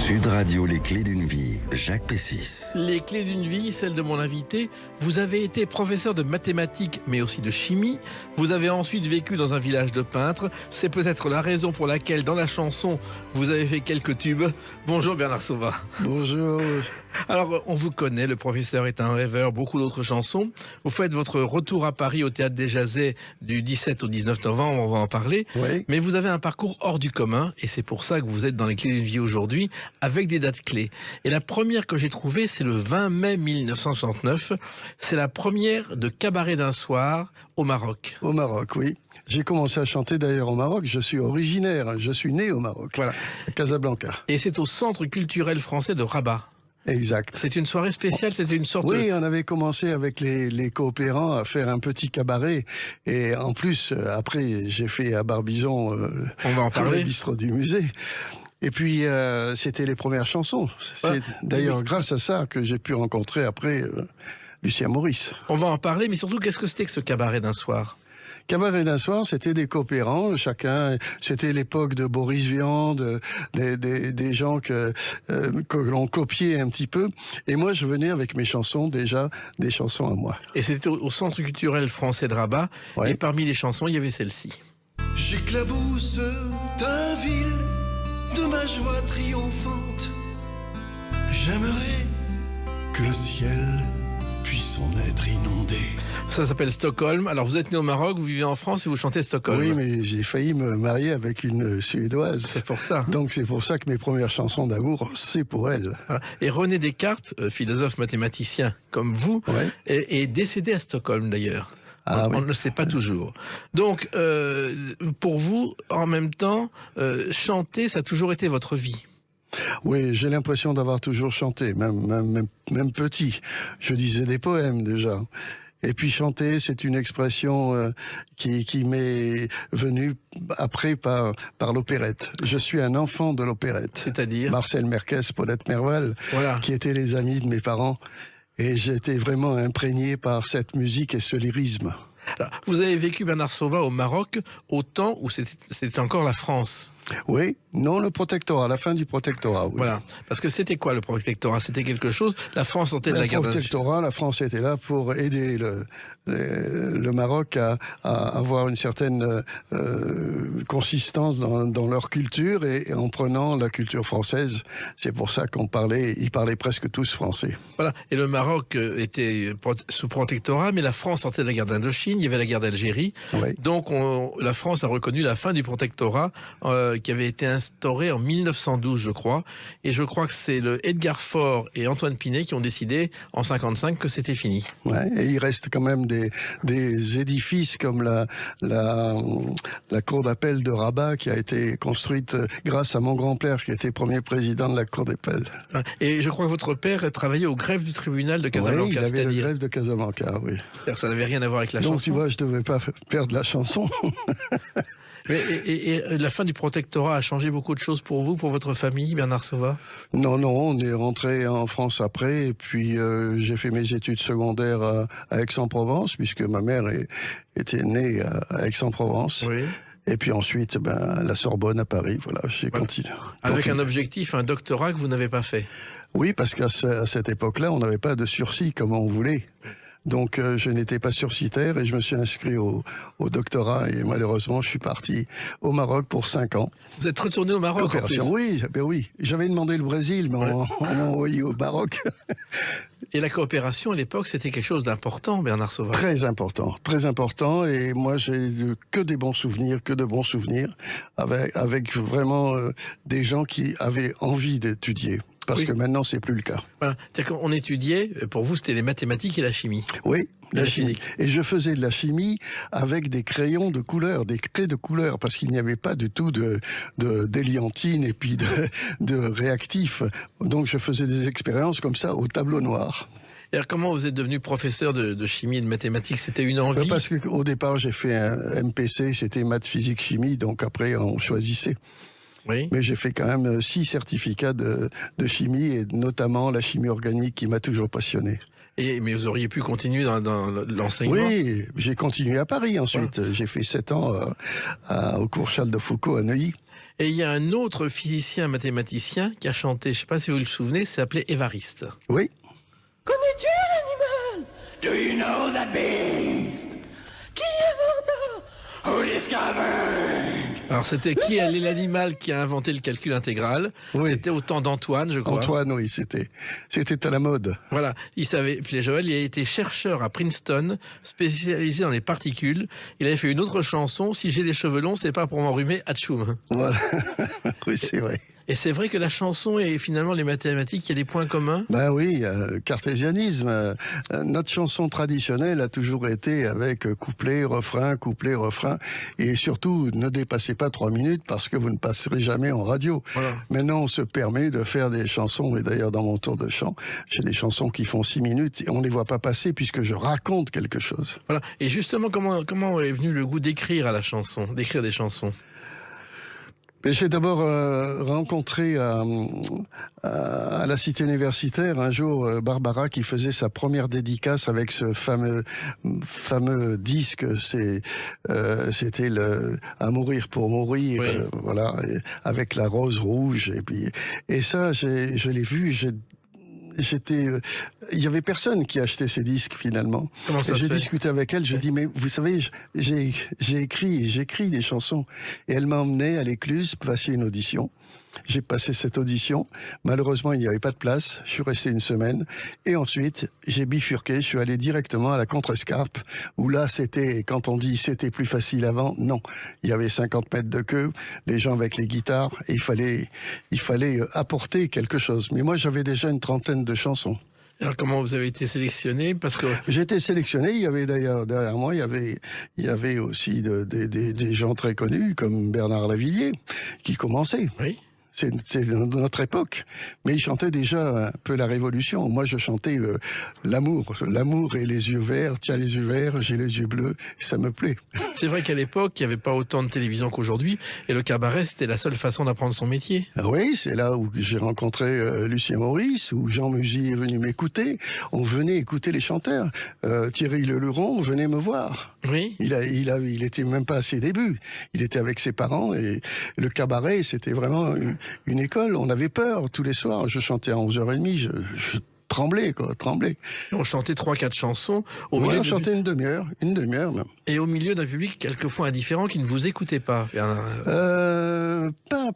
Sud Radio, les clés d'une vie, Jacques Pessis. Les clés d'une vie, celle de mon invité. Vous avez été professeur de mathématiques, mais aussi de chimie. Vous avez ensuite vécu dans un village de peintres. C'est peut-être la raison pour laquelle, dans la chanson, vous avez fait quelques tubes. Bonjour Bernard Sauvat. Bonjour. Alors, on vous connaît, le professeur est un rêveur, beaucoup d'autres chansons. Vous faites votre retour à Paris au Théâtre des Jazets du 17 au 19 novembre, on va en parler. Oui. Mais vous avez un parcours hors du commun, et c'est pour ça que vous êtes dans les clés d'une vie aujourd'hui, avec des dates clés. Et la première que j'ai trouvée, c'est le 20 mai 1969. C'est la première de Cabaret d'un soir au Maroc. Au Maroc, oui. J'ai commencé à chanter d'ailleurs au Maroc. Je suis originaire, je suis né au Maroc, Voilà. à Casablanca. Et c'est au Centre culturel français de Rabat. Exact. C'est une soirée spéciale, c'était une sorte Oui, on avait commencé avec les coopérants à faire un petit cabaret. Et en plus, après, j'ai fait à Barbizon On va en parler. le bistrot du musée. Et puis, c'était les premières chansons. C'est d'ailleurs grâce à ça que j'ai pu rencontrer après Lucien Maurice. On va en parler, mais surtout, qu'est-ce que c'était que ce Cabaret d'un soir ? Cabaret d'un soir, c'était des coopérants, chacun, c'était l'époque de Boris Vian, des gens que l'on copiait un petit peu. Et moi, je venais avec mes chansons, déjà, des chansons à moi. Et c'était au Centre culturel français de Rabat. Ouais. Et parmi les chansons, il y avait celle-ci. J'éclabousse ta ville de ma joie triomphante. J'aimerais que le ciel puisse en être inondé. Ça s'appelle Stockholm. Alors, vous êtes né au Maroc, vous vivez en France et vous chantez Stockholm. Oui, mais j'ai failli me marier avec une Suédoise. C'est pour ça. Donc c'est pour ça que mes premières chansons d'amour, c'est pour elle. Voilà. Et René Descartes, philosophe mathématicien comme vous, Ouais. est décédé à Stockholm d'ailleurs. Ah On oui. ne le sait pas toujours. Donc, pour vous, en même temps, chanter, ça a toujours été votre vie. Oui, j'ai l'impression d'avoir toujours chanté, même petit. Je disais des poèmes déjà. Et puis chanter, c'est une expression qui m'est venue après par l'opérette. Je suis un enfant de l'opérette. C'est-à-dire Marcel Merkès, Paulette Merval, Voilà. qui étaient les amis de mes parents. Et j'étais vraiment imprégné par cette musique et ce lyrisme. Alors, vous avez vécu, Bernard Sauvat, au Maroc, au temps où c'était encore la France. Oui, non, le protectorat, la fin du protectorat. Oui. Voilà. Parce que c'était quoi le protectorat ? C'était quelque chose. La France sortait de la guerre Le d'Algérie. protectorat, la France était là pour aider le Maroc à avoir une certaine consistance dans leur culture et en prenant la culture française. C'est pour ça ils parlaient presque tous français. Voilà. Et le Maroc était sous protectorat, mais la France sortait de la guerre d'Indochine, il y avait la guerre d'Algérie. Oui. Donc la France a reconnu la fin du protectorat qui avait été instauré en 1912, je crois. Et je crois que c'est le Edgar Faure et Antoine Pinet qui ont décidé en 1955 que c'était fini. Ouais, et il reste quand même des édifices comme la cour d'appel de Rabat qui a été construite grâce à mon grand-père qui était premier président de la cour d'appel. Et je crois que votre père travaillait au greffe du tribunal de Casablanca. Oui, il avait le c'est-à-dire, greffe de Casablanca, oui. ça n'avait rien à voir avec la Donc chanson. tu vois, je devais pas perdre la chanson. Mais, et la fin du protectorat a changé beaucoup de choses pour vous, pour votre famille, Bernard Sauvat ? Non, on est rentré en France après, et puis j'ai fait mes études secondaires à Aix-en-Provence, puisque ma mère était née à Aix-en-Provence. Oui. Et puis ensuite, la Sorbonne à Paris, voilà, j'ai continué. Avec un objectif, un doctorat que vous n'avez pas fait. Oui, parce qu'à cette époque-là, on n'avait pas de sursis comme on voulait. Donc je n'étais pas sursitaire et je me suis inscrit au doctorat et malheureusement je suis parti au Maroc pour 5 ans. Vous êtes retourné au Maroc en plus. Coopération, oui. J'avais demandé le Brésil, mais on m'a envoyé au Maroc. Et la coopération à l'époque, c'était quelque chose d'important, Bernard Sauvat. Très important. Et moi, j'ai que de bons souvenirs avec vraiment des gens qui avaient envie d'étudier. Parce Oui. que maintenant, c'est plus le cas. Voilà. C'est-à-dire qu'on étudiait, pour vous, c'était les mathématiques et la chimie. Oui, La la chimie. physique. Et je faisais de la chimie avec des crayons de couleur, des craies de couleur, parce qu'il n'y avait pas du tout d'éliantine et puis de réactifs. Donc je faisais des expériences comme ça au tableau noir. Et alors, comment vous êtes devenu professeur de chimie et de mathématiques ? C'était une envie ? Parce qu'au départ, j'ai fait un MPC, c'était maths, physique, chimie, donc après, on choisissait. Oui. Mais j'ai fait quand même 6 certificats de chimie, et notamment la chimie organique qui m'a toujours passionné. Mais vous auriez pu continuer dans l'enseignement ? Oui, j'ai continué à Paris ensuite. J'ai fait 7 ans au cours Charles de Foucault à Neuilly. Et il y a un autre physicien mathématicien qui a chanté, je ne sais pas si vous le souvenez, s'appelait Évariste. Oui. Connais-tu l'animal? Do you know that beast? Qui inventa? Who discovered? Alors c'était qui est l'animal qui a inventé le calcul intégral? Oui. C'était au temps d'Antoine, je crois. Antoine, oui, c'était à la mode. Voilà, il savait. Puis Joël, il a été chercheur à Princeton, spécialisé dans les particules. Il avait fait une autre chanson, Si j'ai les cheveux longs, c'est pas pour m'enrhumer, atchoum. Voilà. Oui, c'est vrai. Et c'est vrai que la chanson et finalement les mathématiques, il y a des points communs. Ben oui, cartésianisme. Notre chanson traditionnelle a toujours été avec couplet, refrain, et surtout ne dépassez pas 3 minutes parce que vous ne passerez jamais en radio. Voilà. Maintenant, on se permet de faire des chansons, et d'ailleurs dans mon tour de chant, j'ai des chansons qui font 6 minutes et on ne les voit pas passer puisque je raconte quelque chose. Voilà. Et justement, comment est venu le goût d'écrire d'écrire des chansons? J'ai d'abord rencontré à la cité universitaire un jour Barbara qui faisait sa première dédicace avec ce fameux disque. C'était À mourir pour mourir, oui. voilà, avec la rose rouge et ça je l'ai vu. Il y avait personne qui achetait ces disques finalement. Comment ça se J'ai fait? discuté avec elle, je dis mais vous savez, j'écris des chansons et elle m'a emmené à l'Écluse passer une audition. J'ai passé cette audition. Malheureusement, il n'y avait pas de place. Je suis resté une semaine. Et ensuite, j'ai bifurqué. Je suis allé directement à la Contrescarpe, où là, quand on dit c'était plus facile avant, non. Il y avait 50 mètres de queue, les gens avec les guitares, et il fallait apporter quelque chose. Mais moi, j'avais déjà une trentaine de chansons. Alors comment vous avez été sélectionné? Parce que J'ai été sélectionné. Il y avait d'ailleurs derrière moi, il y avait aussi des gens très connus comme Bernard Lavilliers qui commençait. oui. C'est notre époque. Mais il chantait déjà un peu la révolution. Moi, je chantais l'amour et les yeux verts. Tiens, les yeux verts, j'ai les yeux bleus. Ça me plaît. C'est vrai qu'à l'époque, il n'y avait pas autant de télévision qu'aujourd'hui, et le cabaret, c'était la seule façon d'apprendre son métier. Oui, c'est là où j'ai rencontré Lucien Maurice, où Jean Musy est venu m'écouter. On venait écouter les chanteurs. Thierry Leluron venait me voir. Oui. Il était même pas à ses débuts. Il était avec ses parents et le cabaret, c'était vraiment une école. On avait peur tous les soirs. Je chantais à 11h30. Je tremblais, tremblais. On chantait 3-4 chansons au Ouais, milieu on chantait une demi-heure même. et au milieu d'un public quelquefois indifférent qui ne vous écoutait pas, Bernard.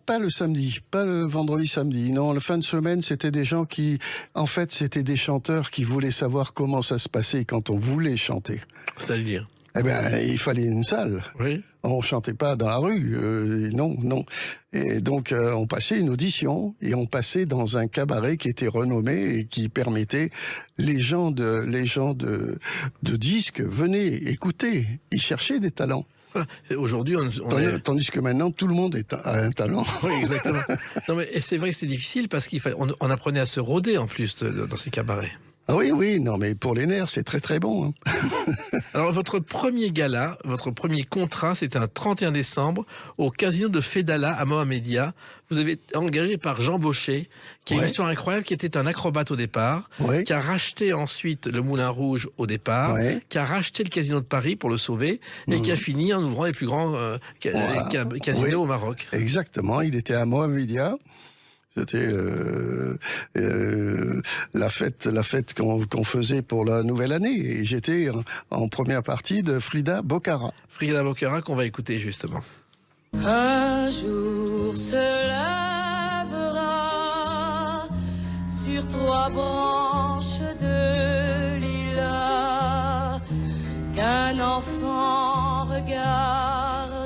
Pas le samedi, pas le vendredi samedi. Non, la fin de semaine, c'était des gens qui, en fait, c'était des chanteurs qui voulaient savoir comment ça se passait quand on voulait chanter. C'est-à-dire. Eh ben, il fallait une salle. Oui. On chantait pas dans la rue, non. Et donc, on passait une audition et on passait dans un cabaret qui était renommé et qui permettait les gens de disques venaient écouter, ils cherchaient des talents. Voilà. Aujourd'hui, Tandis que maintenant, tout le monde a un talent. Oui, exactement. Non, mais et c'est vrai que c'était difficile parce on apprenait à se rôder en plus dans ces cabarets. Ah oui, non, mais pour les nerfs, c'est très très bon. Hein. Alors, votre premier gala, votre premier contrat, c'était un 31 décembre au casino de Fédala à Mohamedia. Vous avez été engagé par Jean Baucher, qui a une histoire incroyable, qui était un acrobate au départ, qui a racheté ensuite le Moulin Rouge au départ, qui a racheté le casino de Paris pour le sauver, et qui a fini en ouvrant les plus grands casinos au Maroc. Exactement, il était à Mohamedia. C'était la fête qu'on faisait pour la nouvelle année. Et j'étais en première partie de Frida Bocara. Frida Bocara qu'on va écouter justement. Un jour se lèvera sur 3 branches de lilas qu'un enfant regardera.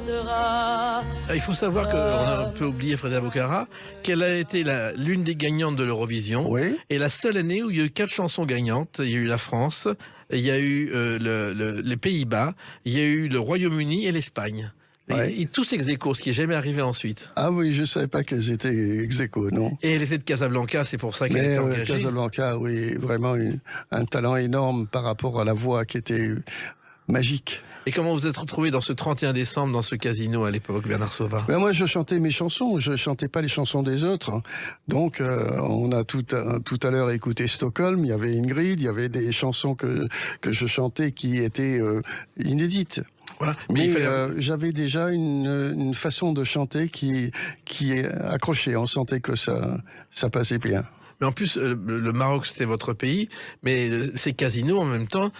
Il faut savoir qu'on a un peu oublié Frida Bocara, qu'elle a été l'une des gagnantes de l'Eurovision, et la seule année où il y a eu 4 chansons gagnantes. Il y a eu la France, il y a eu les Pays-Bas, il y a eu le Royaume-Uni et l'Espagne. Et tous ex-aequo, ce qui n'est jamais arrivé ensuite. Ah oui, je ne savais pas qu'elles étaient ex-aequo, non. Et elle était de Casablanca, c'est pour ça qu'elle était engagée. Casablanca, oui, vraiment un talent énorme par rapport à la voix qui était magique. Et comment vous êtes retrouvé dans ce 31 décembre, dans ce casino à l'époque, Bernard Sauvard? Ben moi, je chantais mes chansons, je chantais pas les chansons des autres. Donc, on a tout à l'heure écouté Stockholm, il y avait Ingrid, il y avait des chansons que je chantais qui étaient inédites. Voilà. Mais il fallait- j'avais déjà une façon de chanter qui est accrochée. On sentait que ça passait bien. Mais en plus, le Maroc, c'était votre pays, mais ces casinos, en même temps,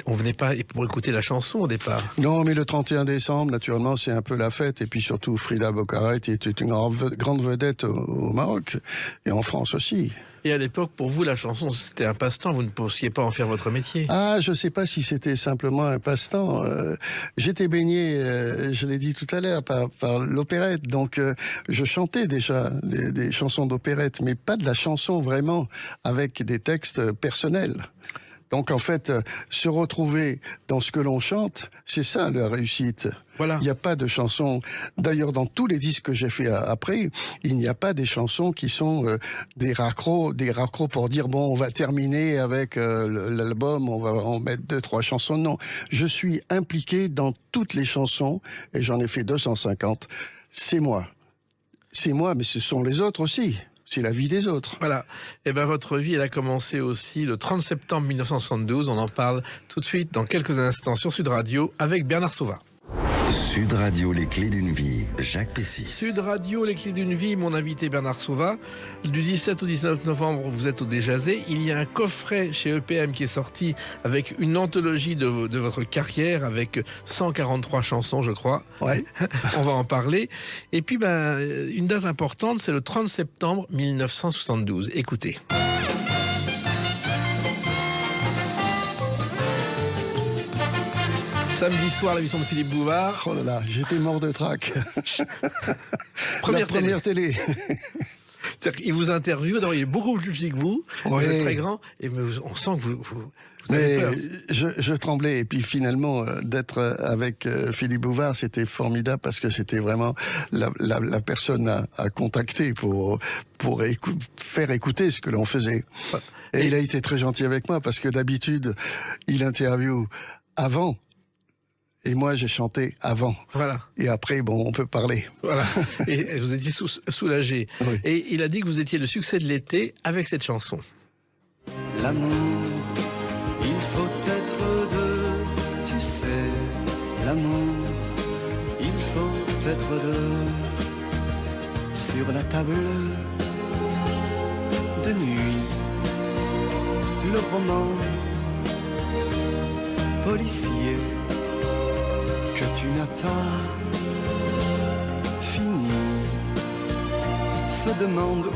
on venait pas pour écouter la chanson au départ. Non, mais le 31 décembre, naturellement, c'est un peu la fête. Et puis surtout, Frida Boccarat était une grande vedette au Maroc et en France aussi. Et à l'époque, pour vous, la chanson, c'était un passe-temps, vous ne pensiez pas en faire votre métier. Ah, je sais pas si c'était simplement un passe-temps. J'étais baigné, je l'ai dit tout à l'heure, par l'opérette. Donc, je chantais déjà des chansons d'opérette, mais pas de la chanson vraiment avec des textes personnels. Donc, en fait, se retrouver dans ce que l'on chante, c'est ça la réussite. Voilà. Il n'y a pas de chansons. D'ailleurs, dans tous les disques que j'ai fait après, il n'y a pas des chansons qui sont des raccros pour dire bon, on va terminer avec l'album, on va en mettre 2-3 chansons. Non, je suis impliqué dans toutes les chansons et j'en ai fait 250. C'est moi, mais ce sont les autres aussi. C'est la vie des autres. Voilà. Et ben votre vie, elle a commencé aussi le 30 septembre 1972. On en parle tout de suite dans quelques instants sur Sud Radio avec Bernard Sauvard. Sud Radio, les clés d'une vie, Jacques Pessis. Sud Radio, les clés d'une vie, mon invité Bernard Sauvard. Du 17 au 19 novembre, vous êtes au Déjazé. Il y a un coffret chez EPM qui est sorti avec une anthologie de votre carrière avec 143 chansons, je crois. Ouais. On va en parler. Et puis, une date importante, c'est le 30 septembre 1972. Écoutez. Samedi soir, l'émission de Philippe Bouvard. Oh là là, j'étais mort de trac. Première La première télé. C'est-à-dire qu'il vous interviewe, d'abord il est beaucoup plus petit que vous, Oui. vous êtes très grand, et on sent que vous avez Mais peur. je tremblais. Et puis finalement, d'être avec Philippe Bouvard, c'était formidable parce que c'était vraiment la personne à contacter pour faire écouter ce que l'on faisait. Et il a été très gentil avec moi parce que d'habitude, il interviewe avant. Et moi, j'ai chanté avant. Voilà. Et après, bon, on peut parler. Voilà. Et vous étiez soulagé. Oui. Et il a dit que vous étiez le succès de l'été avec cette chanson. L'amour, il faut être deux, tu sais. L'amour, il faut être deux. Sur la table de nuit, le roman policier que tu n'as pas fini se demande où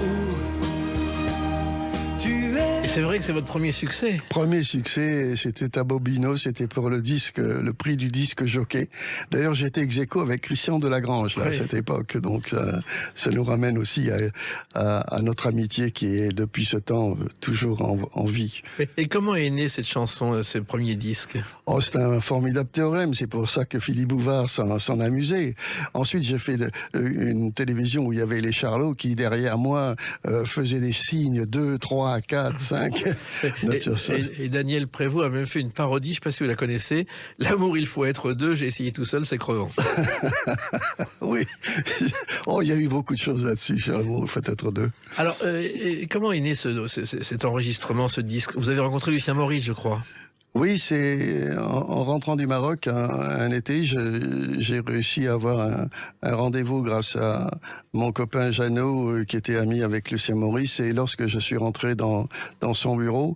tu es. Et c'est vrai que c'est votre premier succès. Premier succès, c'était à Bobino, c'était pour le prix du disque jockey. D'ailleurs, j'étais ex-aequo avec Christian Delagrange là, Oui. à cette époque. Donc, ça nous ramène aussi à notre amitié qui est depuis ce temps toujours en vie. Et comment est née cette chanson, ce premier disque? Oh, c'est un formidable théorème. C'est pour ça que Philippe Bouvard s'en amusait. Ensuite, j'ai fait une télévision où il y avait les Charlots qui, derrière moi, faisaient des signes 2, 3, 4, 5. Et Daniel Prévost a même fait une parodie, je ne sais pas si vous la connaissez. L'amour, il faut être deux, j'ai essayé tout seul, c'est crevant. Oui. Oh, il y a eu beaucoup de choses là-dessus. Cher amour, il faut être deux. Alors, et comment est né cet enregistrement, ce disque? Vous avez rencontré Lucien Maurice, je crois. Oui, c'est en rentrant du Maroc un été, j'ai réussi à avoir un rendez-vous grâce à mon copain Jeannot qui était ami avec Lucien Maurice. Et lorsque je suis rentré dans son bureau,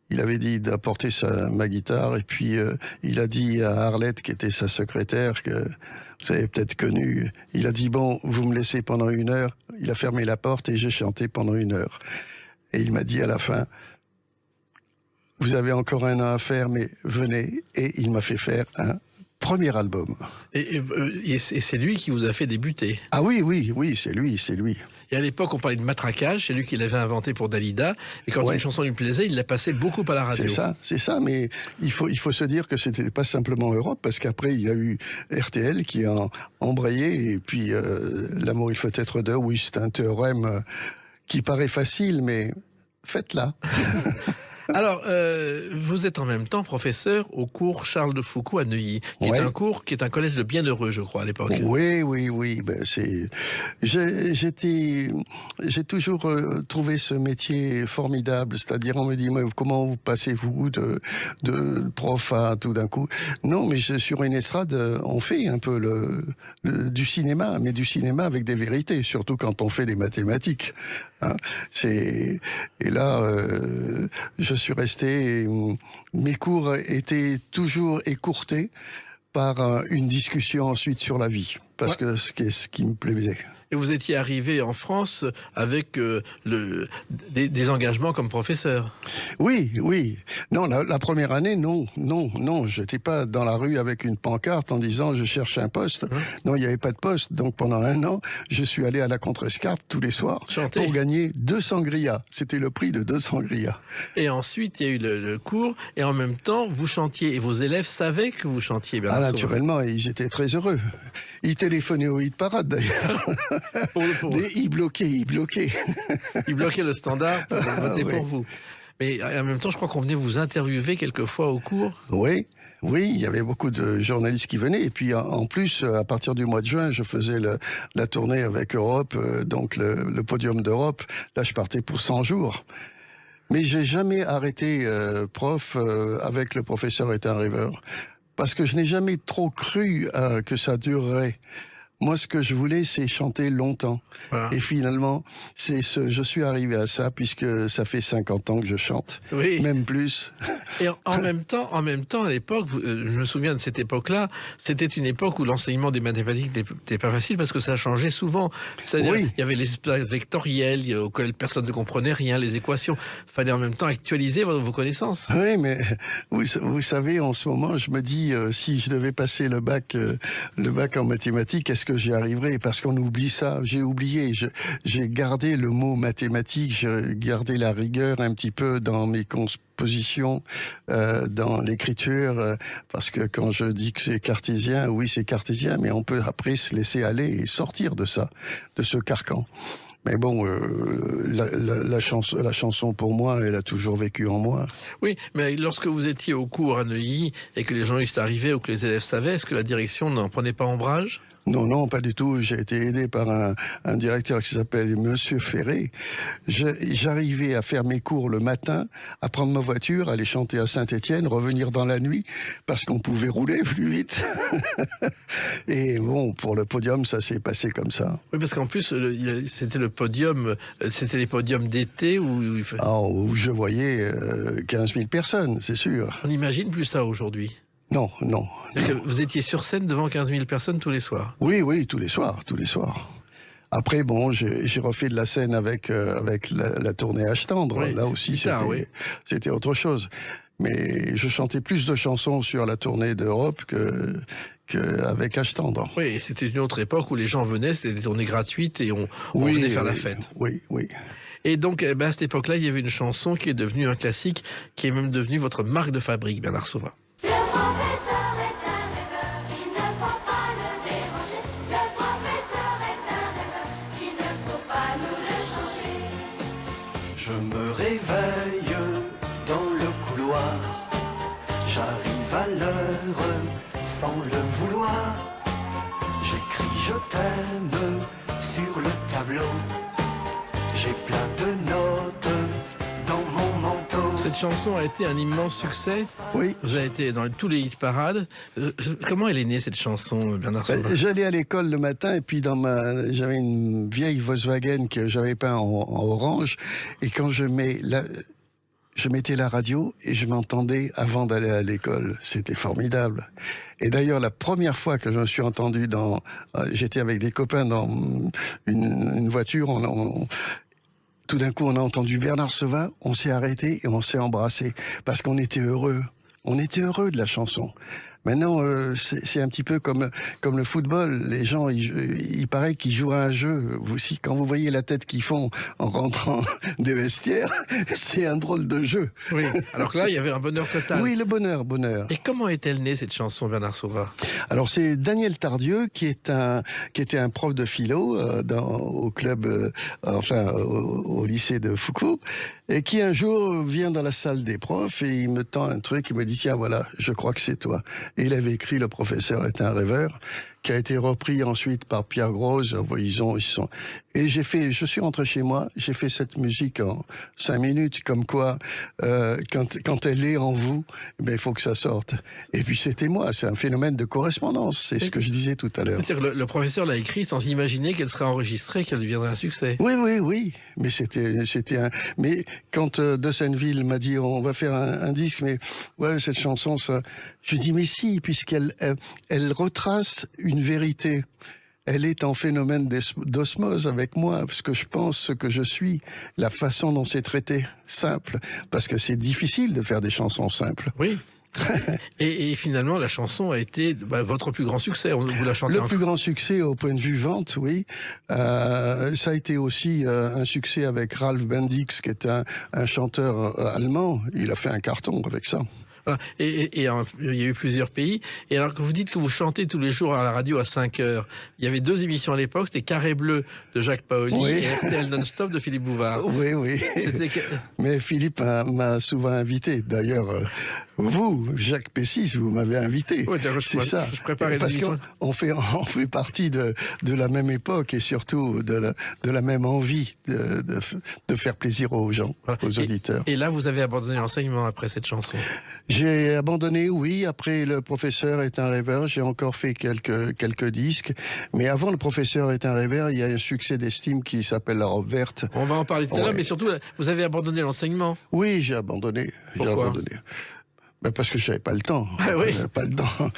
il avait dit d'apporter ma guitare et puis il a dit à Arlette qui était sa secrétaire que vous avez peut-être connu. Il a dit bon, vous me laissez pendant 1 heure. Il a fermé la porte et j'ai chanté pendant 1 heure. Et il m'a dit à la fin. Vous avez encore 1 an à faire, mais venez. Et il m'a fait faire un premier album. Et c'est lui qui vous a fait débuter. Ah oui, c'est lui. Et à l'époque, on parlait de matraquage, c'est lui qui l'avait inventé pour Dalida. Et quand Ouais. une chanson lui plaisait, il la passait beaucoup à la radio. C'est ça, mais il faut se dire que c'était pas simplement Europe, parce qu'après, il y a eu RTL qui a embrayé, et puis L'amour, il faut être deux. Oui, c'est un théorème qui paraît facile, mais faites-la. Alors, vous êtes en même temps professeur au cours Charles de Foucault à Neuilly, qui Ouais. est un cours qui est un collège de bienheureux, je crois, à l'époque. Oui. Ben, j'ai toujours trouvé ce métier formidable. C'est-à-dire, on me dit, mais comment vous passez-vous de prof à tout d'un coup? Non, mais sur une estrade, on fait un peu du cinéma, mais du cinéma avec des vérités, surtout quand on fait des mathématiques. Hein. Et là, je suis resté. Mes cours étaient toujours écourtés par une discussion ensuite sur la vie, parce que ce qui me plaisait. Et vous étiez arrivé en France avec des engagements comme professeur. Oui. Non, la première année, non. J'étais pas dans la rue avec une pancarte en disant je cherche un poste. Non, il n'y avait pas de poste. Donc pendant 1 an, je suis allé à la Contrescarpe tous les soirs Chanter. pour gagner 200 grillas. C'était le prix de 200 grillas. Et ensuite, il y a eu le cours, et en même temps, vous chantiez, et vos élèves savaient que vous chantiez, Bernard Sauvin. Naturellement, et j'étais très heureux. Ils téléphonaient au hit parade d'ailleurs. Ils bloquaient. Ils bloquaient le standard pour voter oui. pour vous. Mais en même temps, je crois qu'on venait vous interviewer quelquefois au cours. Oui, il y avait beaucoup de journalistes qui venaient. Et puis en plus, à partir du mois de juin, je faisais la tournée avec Europe, donc le podium d'Europe. Là, je partais pour 100 jours. Mais j'ai jamais arrêté prof avec le professeur est un rêveur. Parce que je n'ai jamais trop cru que ça durerait. Moi, ce que je voulais, c'est chanter longtemps. Voilà. Et finalement, je suis arrivé à ça, puisque ça fait 50 ans que je chante. Oui. Même plus. Et en même temps, à l'époque, je me souviens de cette époque-là, c'était une époque où l'enseignement des mathématiques n'était pas facile parce que ça changeait souvent. C'est-à-dire, Oui. il y avait les espaces vectoriels auxquels personne ne comprenait rien, les équations. Il fallait en même temps actualiser vos connaissances. Oui, mais vous savez, en ce moment, je me dis, si je devais passer le bac en mathématiques, est-ce que j'y arriverais? Parce qu'on oublie ça. J'ai oublié. J'ai gardé le mot mathématique, j'ai gardé la rigueur un petit peu dans mes compositions, dans l'écriture, parce que quand je dis que c'est cartésien, oui, c'est cartésien, mais on peut après se laisser aller et sortir de ça, de ce carcan. Mais bon, la chanson pour moi, elle a toujours vécu en moi. Oui, mais lorsque vous étiez au cours à Neuilly et que les journalistes arrivaient ou que les élèves savaient, est-ce que la direction n'en prenait pas ombrage ? Non, pas du tout. J'ai été aidé par un directeur qui s'appelle Monsieur Ferré. J'arrivais à faire mes cours le matin, à prendre ma voiture, aller chanter à Saint-Étienne, revenir dans la nuit, parce qu'on pouvait rouler plus vite. Et bon, pour le podium, ça s'est passé comme ça. Oui, parce qu'en plus, c'était le podium, c'était les podiums d'été où Où je voyais 15 000 personnes, c'est sûr. on n'imagine plus ça aujourd'hui. Non. C'est-à-dire que vous étiez sur scène devant 15 000 personnes tous les soirs. Oui, tous les soirs. Après, bon, j'ai refait de la scène avec la tournée H-Tendre. Oui, Là aussi, c'était autre chose. Mais je chantais plus de chansons sur la tournée d'Europe qu'avec H-Tendre. Oui, et c'était une autre époque où les gens venaient, c'était des tournées gratuites et on venait faire la fête. Oui. Et donc, à cette époque-là, il y avait une chanson qui est devenue un classique, qui est même devenue votre marque de fabrique, Bernard Sauvin. Le professeur est un rêveur, il ne faut pas le déranger. Le professeur est un rêveur, il ne faut pas nous le changer. Je me réveille dans le couloir, j'arrive à l'heure sans le vouloir. J'écris je t'aime sur le tableau, j'ai plein de notes dans mon manteau. Cette chanson a été un immense succès. Oui. Vous avez été dans tous les hit parades. Comment elle est née, cette chanson, Bernard Sauvin ? J'allais à l'école le matin et puis j'avais une vieille Volkswagen que j'avais peint en orange, et quand je mettais la radio et je m'entendais avant d'aller à l'école. C'était formidable. Et d'ailleurs, la première fois que je me suis entendu j'étais avec des copains dans une voiture, tout d'un coup, on a entendu Bernard Sauvin, on s'est arrêté et on s'est embrassé parce qu'on était heureux. On était heureux de la chanson. Maintenant, c'est un petit peu comme le football. Les gens, il paraît qu'ils jouent à un jeu. Vous aussi, quand vous voyez la tête qu'ils font en rentrant des vestiaires, c'est un drôle de jeu. Oui, alors que là, il y avait un bonheur total. Oui, le bonheur. Et comment est-elle née, cette chanson, Bernard Sauvat? Alors, c'est Daniel Tardieu, qui était un prof de philo au club, au lycée de Foucault, et qui un jour vient dans la salle des profs et il me tend un truc, il me dit, tiens, voilà, je crois que c'est toi. Et il avait écrit Le professeur est un rêveur, qui a été repris ensuite par Pierre Grosz. Et je suis rentré chez moi, j'ai fait cette musique en 5 minutes, comme quoi, quand elle est en vous, ben, il faut que ça sorte. Et puis c'était moi, c'est un phénomène de correspondance, c'est ce que je disais tout à l'heure. C'est-à-dire que le professeur l'a écrit sans imaginer qu'elle serait enregistrée, qu'elle deviendrait un succès. Oui. Mais mais quand De Senneville m'a dit, on va faire un disque, mais ouais, cette chanson, ça, je dis, mais si, puisqu'elle elle retrace une vérité. Elle est en phénomène d'osmose avec moi, ce que je pense, ce que je suis, la façon dont c'est traité, simple, parce que c'est difficile de faire des chansons simples. Oui. et finalement, la chanson a été votre plus grand succès. Vous la chantez plus grand succès au point de vue vente, oui. Ça a été aussi un succès avec Ralph Bendix, qui est un chanteur allemand. Il a fait un carton avec ça. Et il y a eu plusieurs pays. Et alors que vous dites que vous chantez tous les jours à la radio à 5 heures, il y avait 2 émissions à l'époque, c'était Carré Bleu de Jacques Paoli et RTL Non-Stop de Philippe Bouvard. Oui. Mais Philippe m'a souvent invité. D'ailleurs, vous, Jacques Pessis, vous m'avez invité. Oui, c'est ça. Je préparais parce qu'on fait partie de la même époque et surtout de la même envie de faire plaisir aux gens, aux auditeurs. Et là, vous avez abandonné l'enseignement après cette chanson? J'ai abandonné, oui. Après Le professeur est un rêveur, j'ai encore fait quelques disques. Mais avant Le professeur est un rêveur, il y a un succès d'estime qui s'appelle La robe verte. On va en parler tout à l'heure, mais surtout, vous avez abandonné l'enseignement. Oui, j'ai abandonné. Pourquoi? Parce que j'avais pas le temps. Pas le temps.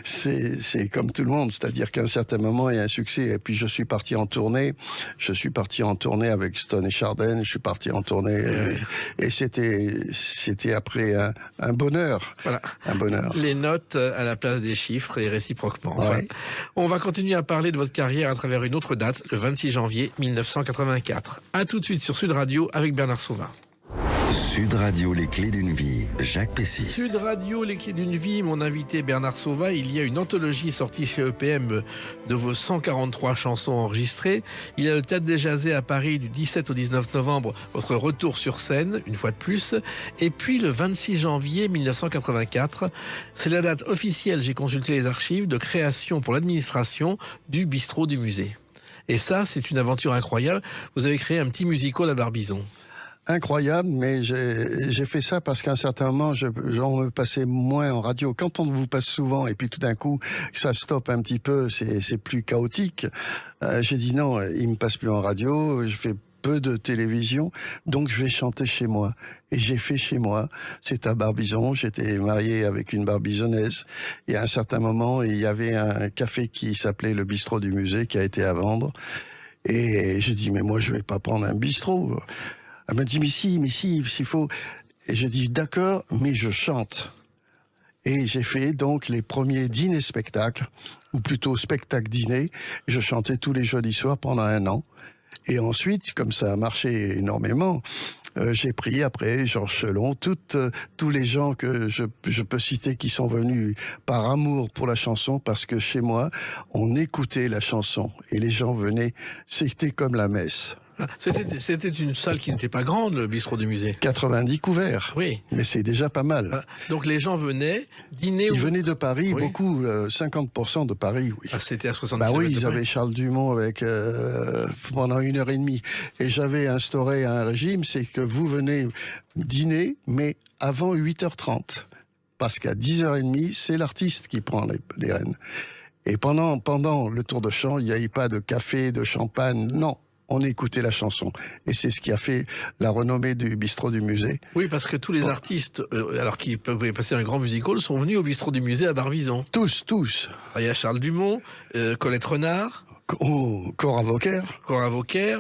c'est comme tout le monde, c'est-à-dire qu'à un certain moment, il y a un succès. Et puis je suis parti en tournée. Je suis parti en tournée avec Stone et Chardin. Je suis parti en tournée. Et c'était après un bonheur. Voilà. Un bonheur. Les notes à la place des chiffres et réciproquement. Enfin, on va continuer à parler de votre carrière à travers une autre date, le 26 janvier 1984. À tout de suite sur Sud Radio avec Bernard Sauvat. Sud Radio, les clés d'une vie, Jacques Pessis. Sud Radio, les clés d'une vie, mon invité Bernard Sauvat. Il y a une anthologie sortie chez EPM de vos 143 chansons enregistrées. Il y a le Théâtre des Jazés à Paris du 17 au 19 novembre, votre retour sur scène, une fois de plus. Et puis le 26 janvier 1984, c'est la date officielle, j'ai consulté les archives, de création pour l'administration du bistrot du musée. Et ça, c'est une aventure incroyable. Vous avez créé un petit musical à Barbizon. Incroyable, mais j'ai fait ça parce qu'à un certain moment, on me passait moins en radio. Quand on vous passe souvent et puis tout d'un coup, ça stoppe un petit peu, c'est plus chaotique. J'ai dit non, il me passe plus en radio, je fais peu de télévision, donc je vais chanter chez moi. Et j'ai fait chez moi, c'est à Barbizon, j'étais marié avec une barbizonnaise, et à un certain moment, il y avait un café qui s'appelait le bistrot du musée, qui a été à vendre, et j'ai dit, mais moi je vais pas prendre un bistrot. Elle m'a dit, mais si, s'il faut. Et j'ai dit, d'accord, mais je chante. Et j'ai fait donc les premiers dîners-spectacles, ou plutôt spectacles-dîners. Je chantais tous les jeudis soirs pendant 1 an. Et ensuite, comme ça a marché énormément, j'ai pris après Georges Selon, tous les gens que je peux citer qui sont venus par amour pour la chanson, parce que chez moi, on écoutait la chanson et les gens venaient, c'était comme la messe. C'était une salle qui n'était pas grande, le bistrot du musée. 90 couverts. Oui. Mais c'est déjà pas mal. Donc les gens venaient dîner. Ils venaient de Paris, beaucoup, 50% de Paris, oui. C'était à 70 oui, ils avaient Charles Dumont avec pendant 1h30. Et j'avais instauré un régime, c'est que vous venez dîner, mais avant 8h30. Parce qu'à 10h30, c'est l'artiste qui prend les rênes. Et pendant le tour de chant, il n'y avait pas de café, de champagne, non. On écoutait la chanson. Et c'est ce qui a fait la renommée du bistrot du musée. Oui, parce que tous les artistes, alors qu'ils peuvent passer un grand musical, sont venus au bistrot du musée à Barbizon. Tous. Il y a Charles Dumont, Colette Renard. Cora Vauquer, Cora Vauquer,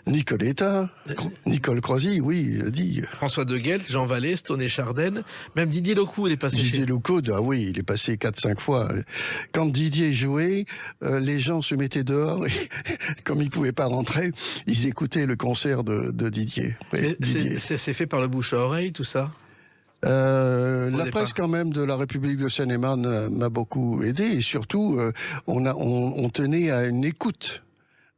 Nicoletta, Nicole Croisy, oui, dit. François de Guelt, Jean Vallée, Stoney Chardin, même Didier Locou, il est passé Didier chez Loucaud, ah oui, il est passé 4-5 fois. Quand Didier jouait, les gens se mettaient dehors et comme ils ne pouvaient pas rentrer, ils écoutaient le concert de Didier. Mais Didier. c'est fait par le bouche à oreille, tout ça? La départ. presse quand même de la République de Seine-et-Marne m'a beaucoup aidé et surtout on tenait à une écoute.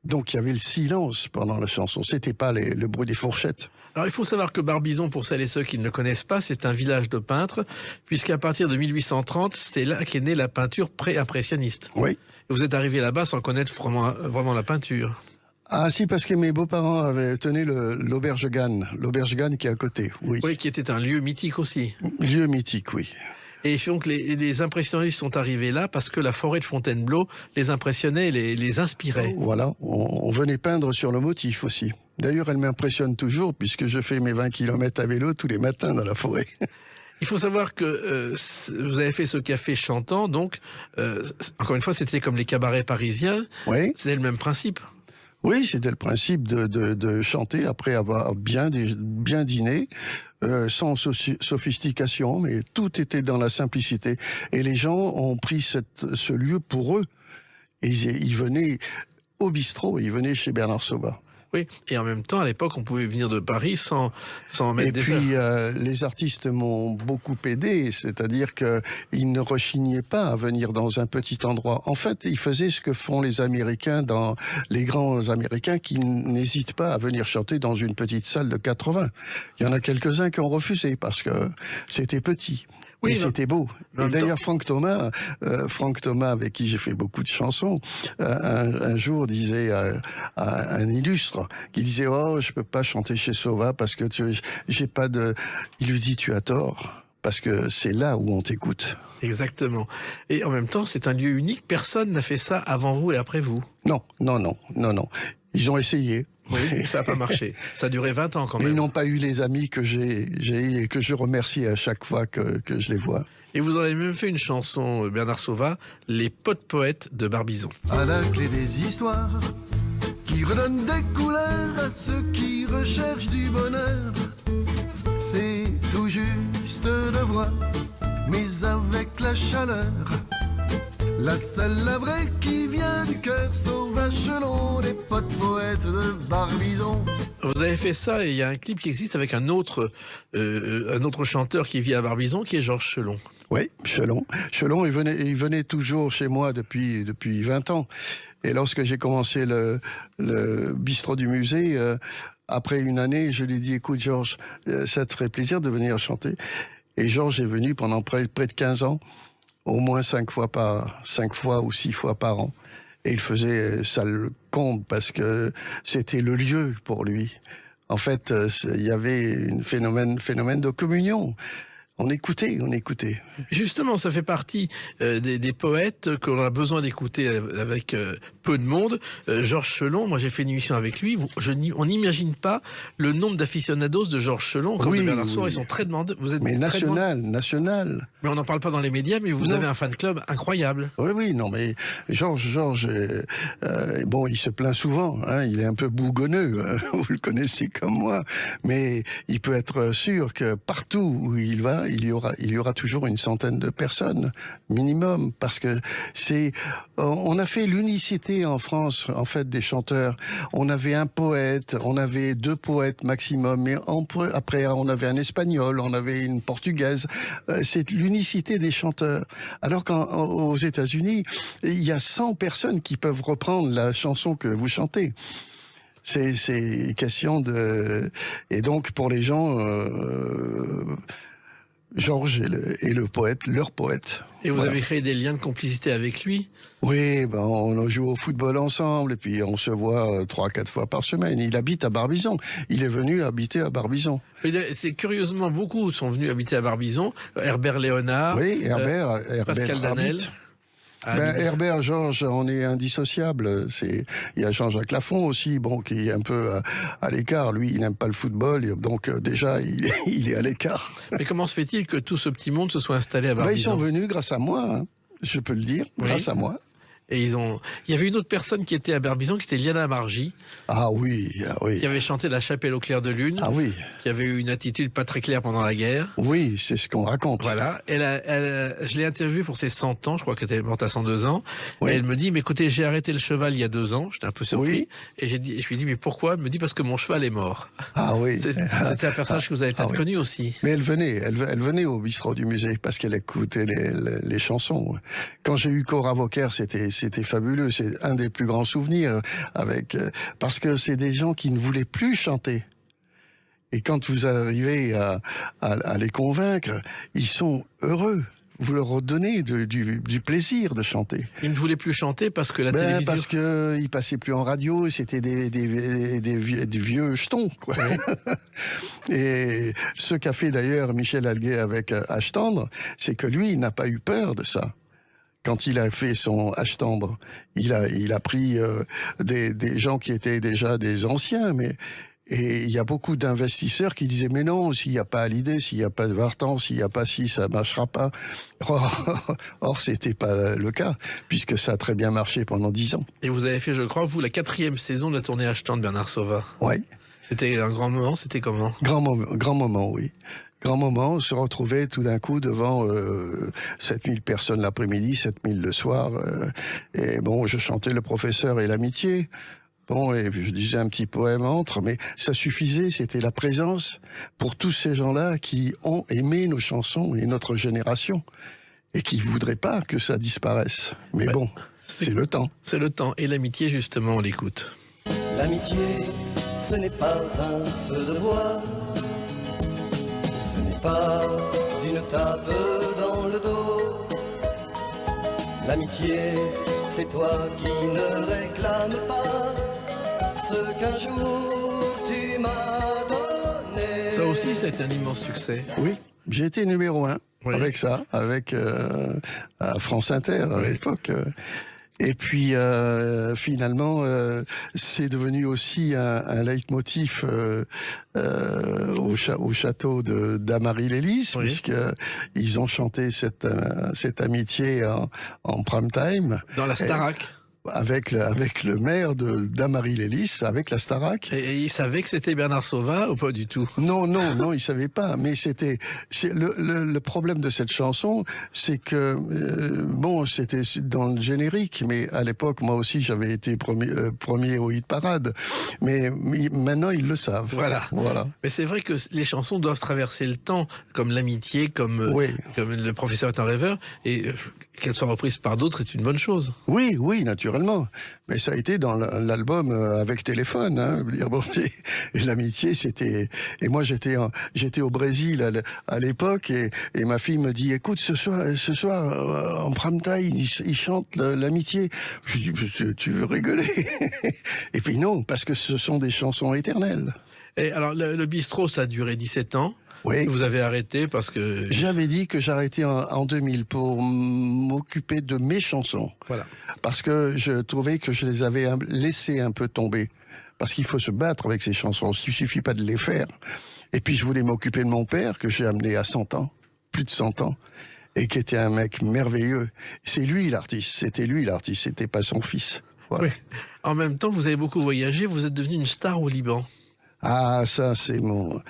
Donc il y avait le silence pendant la chanson, c'était pas le bruit des fourchettes. Alors il faut savoir que Barbizon, pour celles et ceux qui ne le connaissent pas, c'est un village de peintres, puisqu'à partir de 1830, c'est là qu'est née la peinture pré-impressionniste. Oui. Et vous êtes arrivé là-bas sans connaître vraiment la peinture. Ah si, parce que mes beaux-parents avaient tenu l'auberge Gann qui est à côté, oui. Oui, qui était un lieu mythique aussi. Lieu mythique, oui. Et donc les impressionnistes sont arrivés là parce que la forêt de Fontainebleau les impressionnait et les inspirait. Voilà, on venait peindre sur le motif aussi. D'ailleurs, elle m'impressionne toujours puisque je fais mes 20 km à vélo tous les matins dans la forêt. Il faut savoir que vous avez fait ce café chantant, donc encore une fois, c'était comme les cabarets parisiens. Oui. C'était le même principe. Oui, c'était le principe de chanter après avoir bien dîné, sans sophistication, mais tout était dans la simplicité. Et les gens ont pris ce lieu pour eux. Et ils venaient au bistrot, ils venaient chez Bernard Sauvat. Oui, et en même temps, à l'époque, on pouvait venir de Paris sans mettre et des puis, heures. Les artistes m'ont beaucoup aidé, c'est-à-dire qu'ils ne rechignaient pas à venir dans un petit endroit. En fait, ils faisaient ce que font les Américains, les grands Américains, qui n'hésitent pas à venir chanter dans une petite salle de 80. Il y en a quelques-uns qui ont refusé parce que c'était petit. Oui, et c'était beau. Et d'ailleurs, Franck Thomas, avec qui j'ai fait beaucoup de chansons, un jour disait à un illustre, qui disait « Oh, je peux pas chanter chez Sauvat parce que j'ai pas de... » Il lui dit « Tu as tort, parce que c'est là où on t'écoute. » Exactement. Et en même temps, c'est un lieu unique. Personne n'a fait ça avant vous et après vous. Non. Ils ont essayé. Oui, mais ça n'a pas marché. Ça a duré 20 ans quand même. Mais ils n'ont pas eu les amis que j'ai et que je remercie à chaque fois que je les vois. Et vous en avez même fait une chanson, Bernard Sauvat, Les potes poètes de Barbizon. À la clé des histoires qui redonnent des couleurs à ceux qui recherchent du bonheur. C'est tout juste de voir, mais avec la chaleur. La seule, la vraie qui vient du cœur, sauvage selon les potes poètes de Barbizon. Vous avez fait ça et il y a un clip qui existe avec un autre chanteur qui vit à Barbizon, qui est Georges Chelon. Oui, Chelon. Chelon, il venait toujours chez moi depuis 20 ans. Et lorsque j'ai commencé le bistrot du musée, après une année, je lui ai dit, écoute Georges, ça te ferait plaisir de venir chanter. Et Georges est venu pendant près de 15 ans. Au moins 5 fois ou 6 fois par an. Et il faisait ça le comble parce que c'était le lieu pour lui. En fait, il y avait un phénomène de communion. On écoutait. Justement, ça fait partie des poètes qu'on a besoin d'écouter avec peu de monde. Georges Chelon, moi j'ai fait une émission avec lui. On n'imagine pas le nombre d'aficionados de Georges Chelon. Comme de Bernard Sauvat, ils sont très demandés. Vous êtes national. Mais on n'en parle pas dans les médias, mais vous avez un fan club incroyable. Oui, non, mais Georges, bon, il se plaint souvent. Hein, il est un peu bougonneux. Vous le connaissez comme moi. Mais il peut être sûr que partout où il va, il y aura toujours une centaine de personnes minimum, parce que on a fait l'unicité en France, en fait, des chanteurs. On avait un poète, on avait 2 poètes maximum, mais après on avait un espagnol, on avait une portugaise. C'est l'unicité des chanteurs. Alors qu'aux États-Unis, il y a 100 personnes qui peuvent reprendre la chanson que vous chantez. C'est question de... Et donc, pour les gens... Georges est le poète, leur poète. Et vous avez créé des liens de complicité avec lui? Oui, on joue au football ensemble et puis on se voit 3-4 fois par semaine. Il habite à Barbizon. Il est venu habiter à Barbizon. C'est curieusement, beaucoup sont venus habiter à Barbizon. Herbert Léonard, Herbert Pascal Danel. Herbert, Georges, on est indissociables. Il y a Jean-Jacques Lafont aussi, qui est un peu à l'écart. Lui, il n'aime pas le football, donc déjà, il est à l'écart. Mais comment se fait-il que tout ce petit monde se soit installé à Barbizon? Ils sont venus grâce à moi, je peux le dire, grâce à moi. Et il y avait une autre personne qui était à Barbizon, qui était Liana Margy, Ah oui, ah oui. qui avait chanté La Chapelle au clair de lune, Ah oui, qui avait eu une attitude pas très claire pendant la guerre. oui, c'est ce qu'on raconte. Voilà, je l'ai interviewée pour ses 100 ans, je crois qu'elle était morte à 102 ans. Oui. Et elle me dit, mais écoutez, j'ai arrêté le cheval il y a 2 ans, j'étais un peu surpris. Oui. Et je lui ai dit, mais pourquoi? Elle me dit, parce que mon cheval est mort. Ah oui. C'était un personnage que vous avez peut-être oui. connu aussi. Mais elle venait au bistrot du musée parce qu'elle écoutait les chansons. Quand j'ai eu Cora Vauquer, c'était fabuleux. C'est un des plus grands souvenirs parce que c'est des gens qui ne voulaient plus chanter. Et quand vous arrivez à les convaincre, ils sont heureux. Vous leur redonnez du plaisir de chanter. Il ne voulait plus chanter parce que la télévision... Parce que ils passaient plus en radio, c'était des vieux jetons, quoi. Et ce qu'a fait d'ailleurs Michel Alguet avec H tendre, c'est que lui, il n'a pas eu peur de ça. Quand il a fait son H tendre, il a pris des gens qui étaient déjà des anciens, et il y a beaucoup d'investisseurs qui disaient mais non, s'il n'y a pas Hallyday, s'il n'y a pas Vartan, s'il n'y a pas ci, ça marchera pas. Or c'était pas le cas, puisque ça a très bien marché pendant 10 ans. Et vous avez fait, je crois, vous, la 4e saison de la tournée H-Tendre de Bernard Sauvat. Oui. C'était un grand moment, c'était comment? Grand moment, oui. Grand moment, on se retrouvait tout d'un coup devant 7000 personnes l'après-midi, 7000 le soir. Et bon, je chantais Le Professeur et l'Amitié. Bon, et je disais un petit poème entre, mais ça suffisait, c'était la présence pour tous ces gens-là qui ont aimé nos chansons et notre génération, et qui voudraient pas que ça disparaisse. Mais bon, c'est le temps. C'est le temps. Et l'amitié, justement, on l'écoute. L'amitié, ce n'est pas un feu de bois, ce n'est pas une tape dans le dos. L'amitié, c'est toi qui ne réclames pas ce qu'un jour tu m'as donné. Ça aussi, ça a été un immense succès. Oui, j'ai été numéro 1 Oui. avec ça, avec à France Inter à l'époque. Et puis finalement, c'est devenu aussi un leitmotiv au château d'Amarie-Lélis, Oui. puisque ils ont chanté cette amitié en prime time. Dans la Starac. Avec le maire d'Amarie-Lélis, avec la Starac. Et il savait que c'était Bernard Sauvat ou pas du tout? Non, il savait pas. Mais c'est le problème de cette chanson, c'est que bon, c'était dans le générique, mais à l'époque, moi aussi, j'avais été premier au hit parade. Mais maintenant, ils le savent. Voilà. Mais c'est vrai que les chansons doivent traverser le temps, comme l'amitié, comme Le Professeur est un rêveur, et qu'elles soient reprises par d'autres est une bonne chose. Oui, naturellement. Mais ça a été dans l'album avec téléphone. Hein. Et l'amitié, c'était... Et moi, j'étais au Brésil à l'époque, et ma fille me dit, écoute, ce soir en prime time, ils chantent l'amitié. Je dis, tu veux rigoler? Et puis non, parce que ce sont des chansons éternelles. Et alors, le bistrot, ça a duré 17 ans. Oui. Vous avez arrêté parce que... J'avais dit que j'arrêtais en 2000 pour m'occuper de mes chansons. Voilà. Parce que je trouvais que je les avais laissées un peu tomber. Parce qu'il faut se battre avec ces chansons. Il suffit pas de les faire. Et puis je voulais m'occuper de mon père, que j'ai amené à 100 ans. Plus de 100 ans. Et qui était un mec merveilleux. C'est lui l'artiste. C'était pas son fils. Voilà. Oui. En même temps, vous avez beaucoup voyagé. Vous êtes devenu une star au Liban. Ah, ça, c'est mon...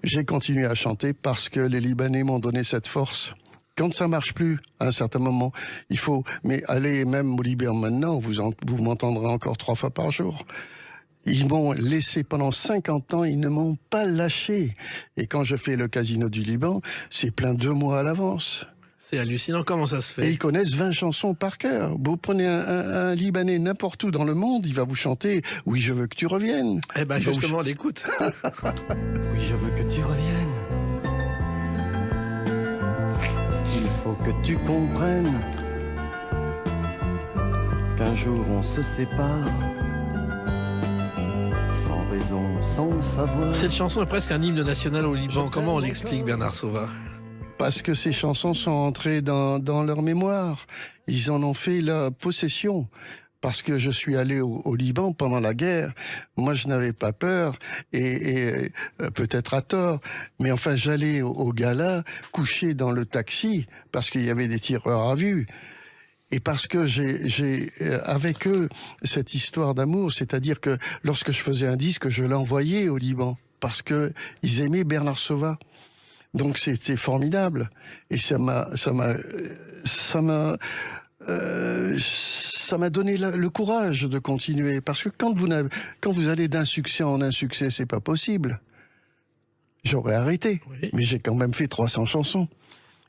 J'ai continué à chanter parce que les Libanais m'ont donné cette force. Quand ça marche plus, à un certain moment, il faut... Mais allez même au Liban maintenant, vous m'entendrez encore 3 fois par jour. Ils m'ont laissé pendant 50 ans, ils ne m'ont pas lâché. Et quand je fais le Casino du Liban, c'est plein 2 mois à l'avance. C'est hallucinant, comment ça se fait? Et ils connaissent 20 chansons par cœur. Vous prenez un Libanais n'importe où dans le monde, il va vous chanter « Oui, je veux que tu reviennes ». Eh ben justement, on l'écoute. Oui, je veux que tu reviennes. Il faut que tu comprennes qu'un jour on se sépare, sans raison, sans savoir. Cette chanson est presque un hymne national au Liban. Comment on l'explique, Bernard Sauvat? Parce que ces chansons sont entrées dans leur mémoire. Ils en ont fait la possession. Parce que je suis allé au Liban pendant la guerre. Moi, je n'avais pas peur, et peut-être à tort. Mais enfin, j'allais au gala, couché dans le taxi, parce qu'il y avait des tireurs à vue. Et parce que j'ai avec eux cette histoire d'amour, c'est-à-dire que lorsque je faisais un disque, je l'envoyais au Liban parce que ils aimaient Bernard Sauvat. Donc c'était formidable et ça m'a donné le courage de continuer parce que quand vous allez d'un succès en insuccès, c'est pas possible. J'aurais arrêté, Oui. mais j'ai quand même fait 300 chansons.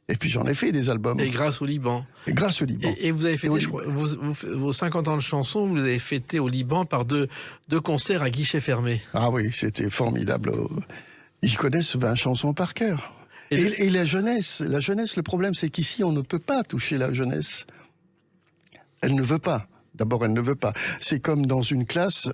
Et puis j'en ai fait des albums. Et grâce au Liban. Et grâce au Liban. Et vous avez fêté, au je crois, vos 50 ans de chansons, vous les avez fêtés au Liban par deux concerts à guichet fermé. Ah oui, c'était formidable. Ils connaissent 20 chansons par cœur. Et la jeunesse, le problème, c'est qu'ici, on ne peut pas toucher la jeunesse. Elle ne veut pas. D'abord, elle ne veut pas. C'est comme dans une classe,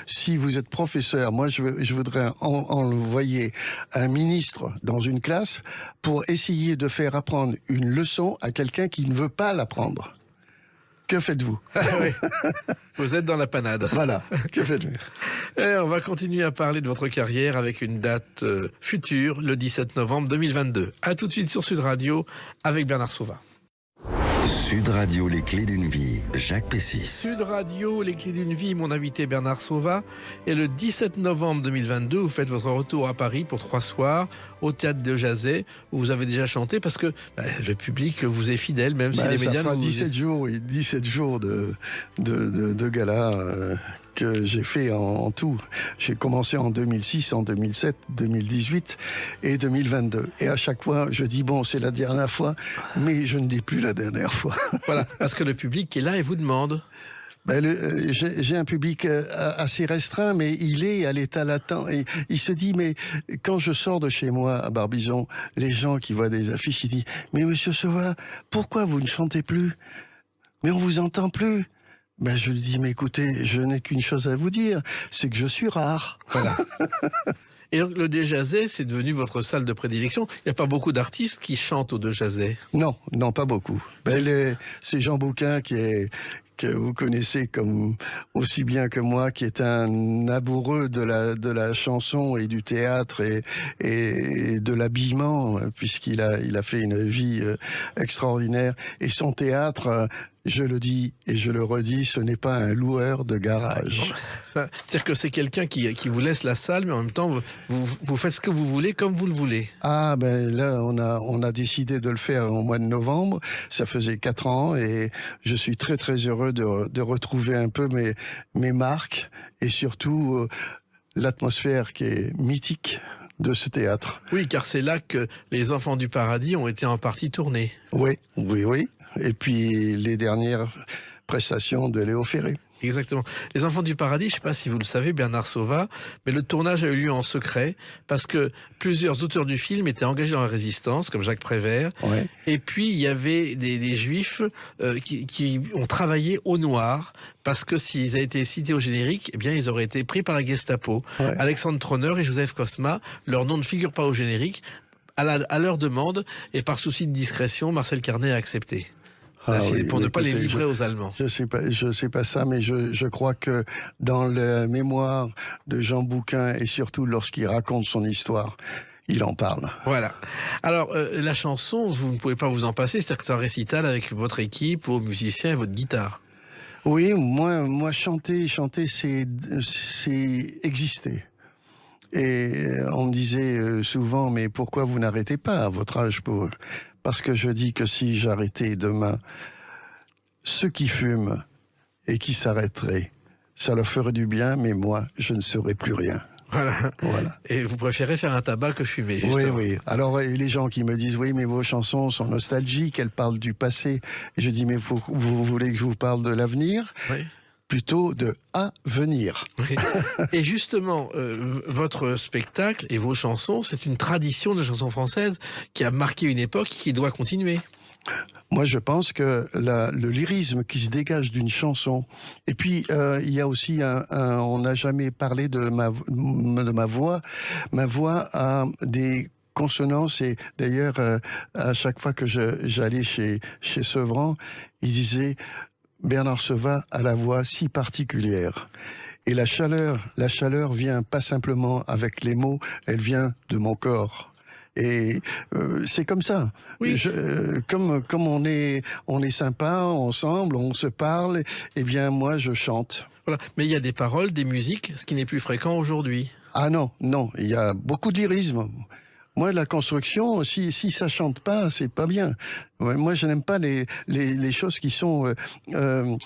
si vous êtes professeur, moi je voudrais envoyer un ministre dans une classe pour essayer de faire apprendre une leçon à quelqu'un qui ne veut pas l'apprendre. Que faites-vous? Oui. Vous êtes dans la panade. Voilà, que faites-vous? On va continuer à parler de votre carrière avec une date future, le 17 novembre 2022. A tout de suite sur Sud Radio avec Bernard Sauvat. Sud Radio, les clés d'une vie, Jacques Pessis. Sud Radio, les clés d'une vie, mon invité Bernard Sauvat. Et le 17 novembre 2022, vous faites votre retour à Paris pour 3 soirs au Théâtre de Jazet, où vous avez déjà chanté parce que le public vous est fidèle, même si les médias... Ça fera 17 jours, oui, 17 jours de gala que j'ai fait en tout. J'ai commencé en 2006, en 2007, 2018 et 2022. Et à chaque fois, je dis, bon, c'est la dernière fois, mais je ne dis plus la dernière fois. Voilà, parce que le public est là et vous demande. J'ai un public assez restreint, mais il est à l'état latent. Et il se dit, mais quand je sors de chez moi à Barbizon, les gens qui voient des affiches, ils disent, mais monsieur Sauvat, pourquoi vous ne chantez plus? Mais on vous entend plus. Je lui dis, mais écoutez, je n'ai qu'une chose à vous dire, c'est que je suis rare. Voilà. Et donc le Déjazet, c'est devenu votre salle de prédilection. Il n'y a pas beaucoup d'artistes qui chantent au Déjazet. Non, pas beaucoup. C'est Jean Bouquin que vous connaissez comme aussi bien que moi, qui est un amoureux de la chanson et du théâtre et de l'habillement, puisqu'il a fait une vie extraordinaire. Et son théâtre, je le dis et je le redis, ce n'est pas un loueur de garage. C'est-à-dire que c'est quelqu'un qui vous laisse la salle, mais en même temps, vous faites ce que vous voulez, comme vous le voulez. Ah, là, on a décidé de le faire au mois de novembre. Ça faisait 4 ans et je suis très, très heureux de retrouver un peu mes marques et surtout l'atmosphère qui est mythique de ce théâtre. Oui, car c'est là que les Enfants du Paradis ont été en partie tournés. Oui. Et puis les dernières prestations de Léo Ferré. Exactement. Les Enfants du Paradis, je ne sais pas si vous le savez, Bernard Sauvat, mais le tournage a eu lieu en secret parce que plusieurs auteurs du film étaient engagés dans la résistance, comme Jacques Prévert. Ouais. Et puis, il y avait des Juifs qui ont travaillé au noir parce que s'ils avaient été cités au générique, eh bien, ils auraient été pris par la Gestapo. Ouais. Alexandre Tronner et Joseph Cosma, leur nom ne figure pas au générique. À leur demande, et par souci de discrétion, Marcel Carnet a accepté. Pour ne pas les livrer aux Allemands. Je sais pas ça, mais je crois que dans la mémoire de Jean Bouquin et surtout lorsqu'il raconte son histoire, il en parle. Voilà. Alors, la chanson, vous ne pouvez pas vous en passer, c'est-à-dire que c'est un récital avec votre équipe, vos musiciens et votre guitare. Oui, moi chanter, c'est exister. Et on me disait souvent, mais pourquoi vous n'arrêtez pas à votre âge Parce que je dis que si j'arrêtais demain, ceux qui fument et qui s'arrêteraient, ça leur ferait du bien, mais moi, je ne serais plus rien. Voilà. Et vous préférez faire un tabac que fumer, justement. Oui. Alors, les gens qui me disent, oui, mais vos chansons sont nostalgiques, elles parlent du passé. Et je dis, mais vous voulez que je vous parle de l'avenir ? Oui. Plutôt de à venir. Oui. Et justement, votre spectacle et vos chansons, c'est une tradition de chanson française qui a marqué une époque et qui doit continuer. Moi, je pense que le lyrisme qui se dégage d'une chanson, et puis il y a aussi on n'a jamais parlé de ma voix. Ma voix a des consonances, et d'ailleurs, à chaque fois que j'allais chez Sevran, il disait... Bernard Sauvat a la voix si particulière. Et la chaleur vient pas simplement avec les mots, elle vient de mon corps. Et c'est comme ça. Oui. Comme on est sympa ensemble, on se parle. Eh bien, moi, je chante. Voilà. Mais il y a des paroles, des musiques, ce qui n'est plus fréquent aujourd'hui. Ah non, il y a beaucoup de lyrisme. Moi, la construction, si ça chante pas, c'est pas bien. Ouais, moi, je n'aime pas les choses qui sont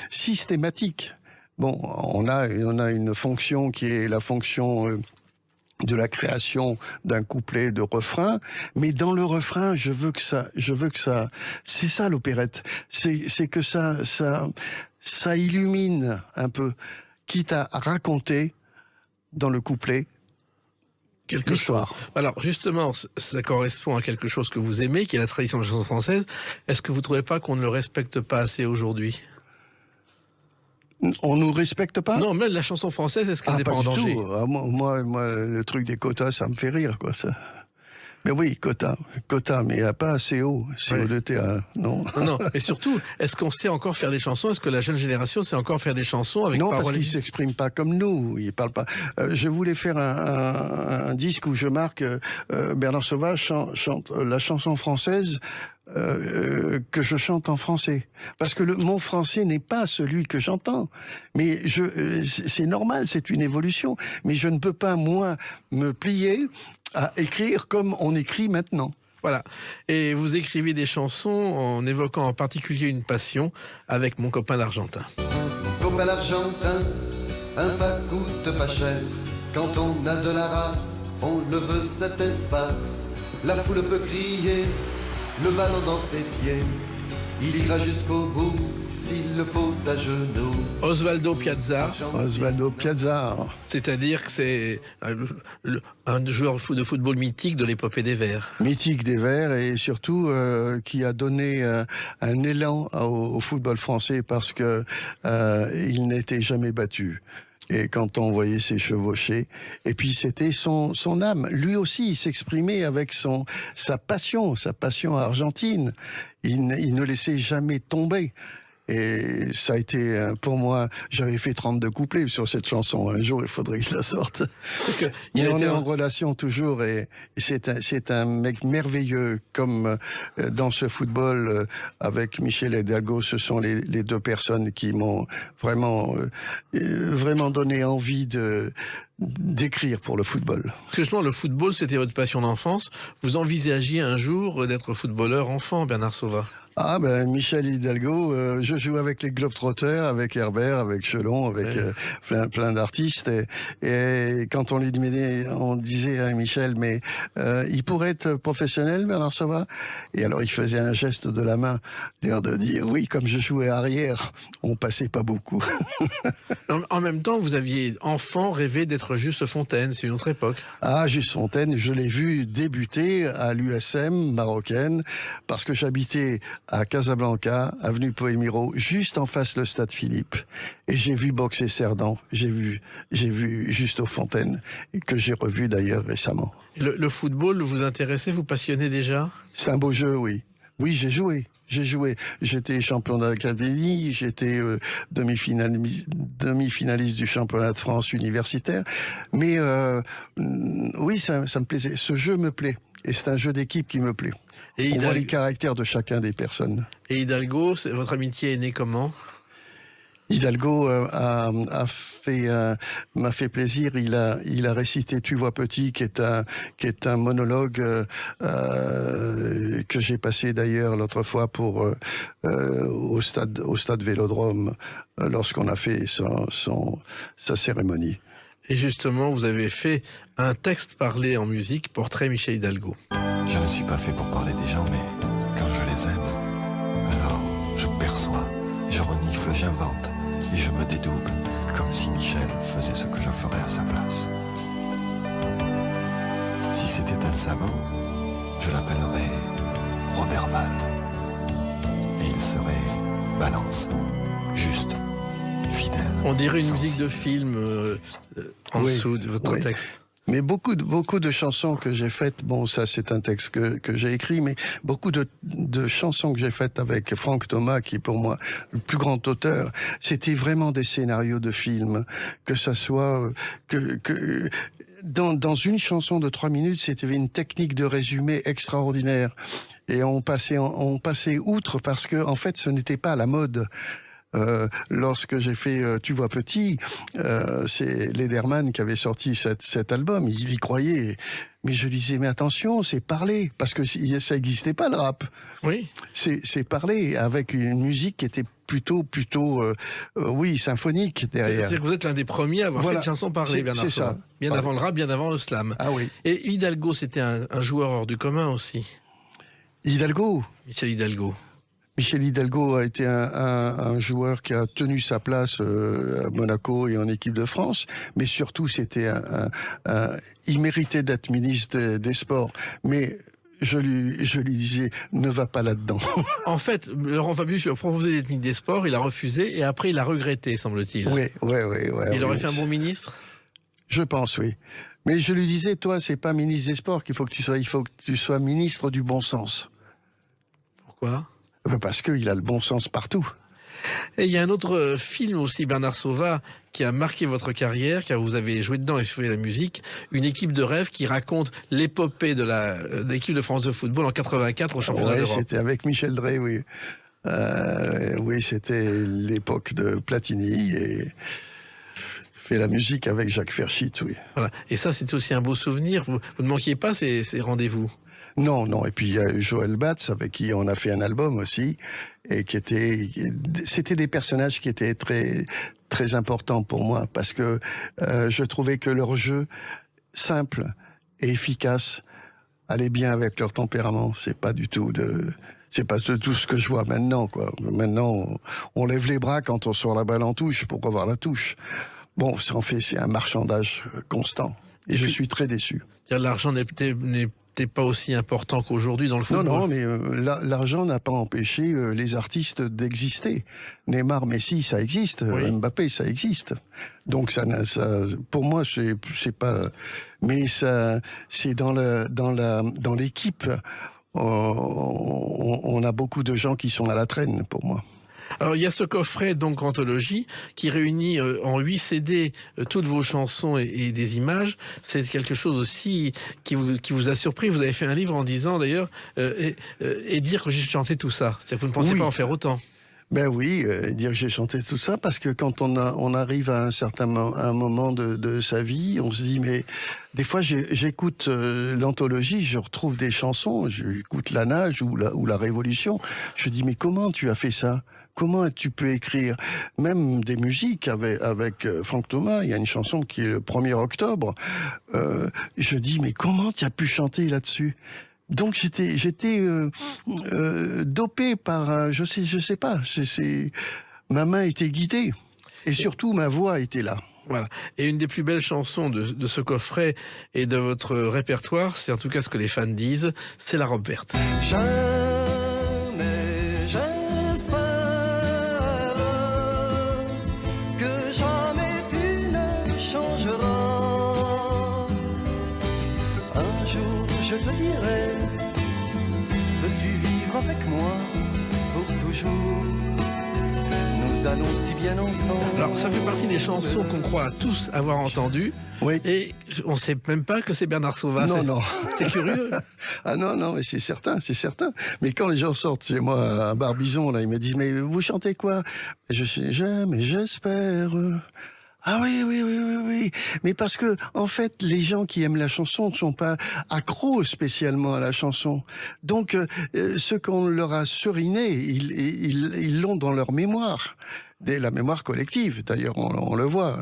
systématiques. Bon, on a une fonction qui est la fonction de la création d'un couplet de refrain, mais dans le refrain, je veux que ça, c'est ça l'opérette. C'est que ça illumine un peu, quitte à raconter dans le couplet Quelque l'histoire. chose. Alors justement, ça correspond à quelque chose que vous aimez, qui est la tradition de la chanson française. Est-ce que vous ne trouvez pas qu'on ne le respecte pas assez aujourd'hui? On nous respecte pas? Non, même la chanson française, est-ce qu'elle n'est pas pas en du danger? tout. Ah, moi, le truc des quotas, ça me fait rire, quoi, ça. Mais oui, quotas, mais pas CO, CO2TA, non. Non. Et surtout, est-ce qu'on sait encore faire des chansons? Est-ce que la jeune génération sait encore faire des chansons avec Non, paroles? parce qu'ils s'expriment pas comme nous, ils parlent pas. Je voulais faire un disque où je marque Bernard Sauvage chante la chanson française que je chante en français. Parce que mon français n'est pas celui que j'entends. Mais c'est normal, c'est une évolution. Mais je ne peux pas, moi, me plier à écrire comme on écrit maintenant. Voilà. Et vous écrivez des chansons en évoquant en particulier une passion avec mon copain l'Argentin. Mon copain l'Argentin, un pas coûte pas cher. Quand on a de la race, on le veut cet espace. La foule peut crier, le ballon dans ses pieds. Il ira jusqu'au bout, s'il le faut à genoux. Osvaldo Piazza, c'est-à-dire que c'est un joueur de football mythique de l'épopée des Verts. Mythique des Verts et surtout qui a donné un élan au football français parce que il n'était jamais battu. Et quand on voyait ses chevauchés, et puis c'était son âme. Lui aussi, il s'exprimait avec sa passion argentine. Il ne laissait jamais tomber. Et ça a été, pour moi, j'avais fait 32 couplets sur cette chanson. Un jour, il faudrait que je la sorte. Mais on est en relation toujours et c'est un mec merveilleux comme dans ce football avec Michel Hidalgo, ce sont les deux personnes qui m'ont vraiment donné envie d'écrire pour le football. Parce que justement, le football, c'était votre passion d'enfance. Vous envisagiez un jour d'être footballeur enfant, Bernard Sauvage? Ah ben Michel Hidalgo, je joue avec les Globetrotters, avec Herbert, avec Chelon, avec plein d'artistes et quand on lui demandait, on disait à Michel mais il pourrait être professionnel Bernard Sauvage? Et alors il faisait un geste de la main, l'air de dire oui, comme je jouais arrière, on passait pas beaucoup. En même temps, vous aviez enfant rêvé d'être Juste Fontaine, c'est une autre époque. Ah, Juste Fontaine, je l'ai vu débuter à l'USM marocaine parce que j'habitais à Casablanca, avenue Poémiro, juste en face le stade Philippe. Et j'ai vu boxer Cerdan, j'ai vu Juste Fontaine, que j'ai revu d'ailleurs récemment. Le football vous intéressait, vous passionnait déjà? C'est un beau jeu, oui. Oui, j'ai joué. J'étais champion d'académie, j'étais demi-finaliste du championnat de France universitaire. Mais oui, ça me plaisait. Ce jeu me plaît. Et c'est un jeu d'équipe qui me plaît. On voit les caractères de chacun des personnes. Et Hidalgo, votre amitié est née comment? Hidalgo m'a fait plaisir. Il a récité Tu vois petit, qui est un monologue que j'ai passé d'ailleurs l'autre fois au stade Vélodrome lorsqu'on a fait sa cérémonie. Et justement, vous avez fait un texte parlé en musique, Portrait Michel Hidalgo. Je ne suis pas fait pour parler des gens, mais quand je les aime, alors je perçois, je renifle, j'invente et je me dédouble, comme si Michel faisait ce que je ferais à sa place. Si c'était un savant, je l'appellerais Robert Val. Et il serait balance, juste, fidèle. On dirait une sensible. musique de film en dessous de votre texte. Mais beaucoup de chansons que j'ai faites, bon ça c'est un texte que j'ai écrit, mais beaucoup de chansons que j'ai faites avec Franck Thomas, qui est pour moi le plus grand auteur, c'était vraiment des scénarios de films, que ça soit dans une chanson de 3 minutes, c'était une technique de résumé extraordinaire. Et on passait outre parce que, en fait, ce n'était pas à la mode. Lorsque j'ai fait Tu vois petit, c'est Lederman qui avait sorti cet album. Il y croyait. Mais je lui disais, mais attention, c'est parler. Parce que ça n'existait pas, le rap. Oui. C'est parler avec une musique qui était plutôt oui, symphonique derrière. C'est-à-dire que vous êtes l'un des premiers à avoir fait une chanson parlée, Bernard Sauvage. Ça. Bien avant le rap, bien avant le slam. Ah oui. Et Hidalgo, c'était un joueur hors du commun aussi. Hidalgo. Michel Hidalgo. Michel Hidalgo a été un joueur qui a tenu sa place à Monaco et en équipe de France, mais surtout il méritait d'être ministre des Sports. Mais je lui disais, ne va pas là-dedans. En fait, Laurent Fabius lui a proposé d'être ministre des Sports, il a refusé et après il a regretté, semble-t-il. Oui. Il aurait fait un bon ministre ? Je pense, oui. Mais je lui disais, toi, c'est pas ministre des Sports qu'il faut que tu sois, il faut que tu sois ministre du bon sens. Pourquoi ? Parce qu'il a le bon sens partout. Et il y a un autre film aussi, Bernard Sauvage, qui a marqué votre carrière, car vous avez joué dedans et fait la musique, Une équipe de rêve qui raconte l'épopée de l'équipe de France de football en 84 au championnat d'Europe. C'était avec Michel Drey, oui. Oui, c'était l'époque de Platini et fait la musique avec Jacques Ferchit, oui. Voilà. Et ça, c'était aussi un beau souvenir. Vous ne manquiez pas ces rendez-vous ? Non. Et puis il y a Joël Batz avec qui on a fait un album aussi, et c'était des personnages qui étaient très très importants pour moi parce que je trouvais que leur jeu simple et efficace allait bien avec leur tempérament. C'est pas du tout ce que je vois maintenant, quoi. Maintenant, on lève les bras quand on sort la balle en touche pour avoir la touche. Bon, c'est un marchandage constant. Et je suis très déçu. L'argent n'était pas aussi important qu'aujourd'hui dans le football. Non, mais l'argent n'a pas empêché les artistes d'exister. Neymar, Messi, ça existe. Oui. Mbappé, ça existe. Donc ça, pour moi, c'est pas. Mais ça, c'est dans l'équipe. On a beaucoup de gens qui sont à la traîne, pour moi. Alors il y a ce coffret donc anthologie qui réunit en 8 CD toutes vos chansons et des images. C'est quelque chose aussi qui vous a surpris. Vous avez fait un livre en disant d'ailleurs et dire que j'ai chanté tout ça. C'est-à-dire que vous ne pensez pas en faire autant. Ben oui, dire que j'ai chanté tout ça parce que quand on arrive à un moment de sa vie, on se dit mais des fois j'écoute l'anthologie, je retrouve des chansons, j'écoute La Nage ou la Révolution, je dis mais comment tu as fait ça ? Comment tu peux écrire même des musiques avec Franck Thomas? Il y a une chanson qui est le 1er octobre. Je dis mais comment tu as pu chanter là-dessus? Donc j'étais dopé par je sais pas. Ma main était guidée et surtout ma voix était là. Voilà. Et une des plus belles chansons de ce coffret et de votre répertoire, c'est en tout cas ce que les fans disent, c'est La Robe Verte. Je te dirai, veux-tu vivre avec moi pour toujours? Nous allons si bien ensemble. Alors ça fait partie des chansons qu'on croit tous avoir entendues. Oui. Et on ne sait même pas que c'est Bernard Sauvage. Non. C'est curieux. Ah non, mais c'est certain. Mais quand les gens sortent chez moi à Barbizon, là, ils me disent, mais vous chantez quoi? Je sais jamais, j'espère. Ah oui. Mais parce que, en fait, les gens qui aiment la chanson ne sont pas accros spécialement à la chanson. Donc, ce qu'on leur a seriné, ils l'ont dans leur mémoire. La mémoire collective, d'ailleurs, on le voit.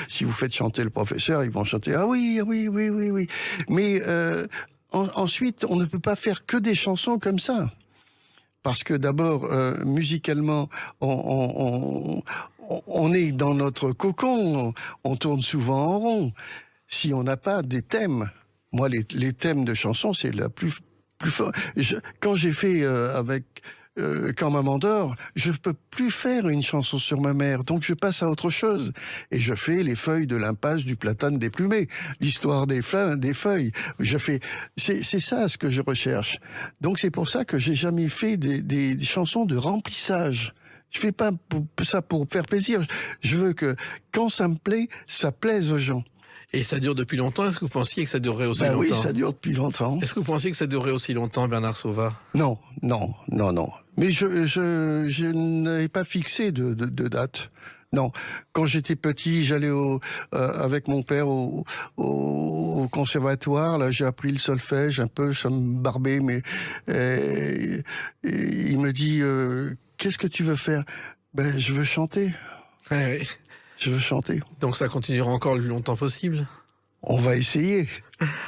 Si vous faites chanter le professeur, ils vont chanter « Ah oui. » Mais ensuite, on ne peut pas faire que des chansons comme ça. Parce que d'abord, musicalement, on est dans notre cocon, on tourne souvent en rond. Si on n'a pas des thèmes, moi les thèmes de chansons, c'est la plus fort. Quand j'ai fait avec Quand maman dort, je peux plus faire une chanson sur ma mère, donc je passe à autre chose. Et je fais les feuilles de l'impasse du platane déplumé, l'histoire des feuilles. C'est ça ce que je recherche. Donc c'est pour ça que j'ai jamais fait des chansons de remplissage. Je fais pas ça pour faire plaisir. Je veux que quand ça me plaît, ça plaise aux gens. Et ça dure depuis longtemps. Est-ce que vous pensiez que ça durerait aussi longtemps? Oui, ça dure depuis longtemps. Est-ce que vous pensiez que ça durerait aussi longtemps, Bernard Sauvat? Non. Mais je n'avais pas fixé de date. Non, quand j'étais petit, j'allais avec mon père au conservatoire. Là, j'ai appris le solfège un peu, ça me barbait, mais et il me dit qu'est-ce que tu veux faire? Ben, je veux chanter. Oui. Je veux chanter. Donc ça continuera encore le plus longtemps possible? On va essayer.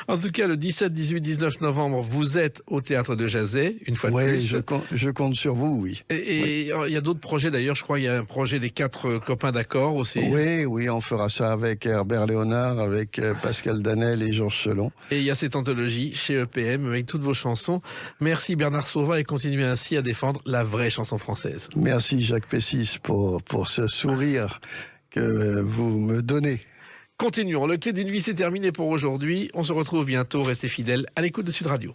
En tout cas, le 17, 18, 19 novembre, vous êtes au Théâtre de Jazet, une fois de plus. Je compte sur vous, oui. Et il y a d'autres projets d'ailleurs, je crois qu'il y a un projet des 4 copains d'accord aussi. Oui, on fera ça avec Herbert Léonard, avec Pascal Danel et Georges Selon. Et il y a cette anthologie chez EPM avec toutes vos chansons. Merci Bernard Sauvat et continuez ainsi à défendre la vraie chanson française. Merci Jacques Pessis pour ce sourire que vous me donnez. Continuons, le Clé d'une vie c'est terminé pour aujourd'hui. On se retrouve bientôt, restez fidèles à l'écoute de Sud Radio.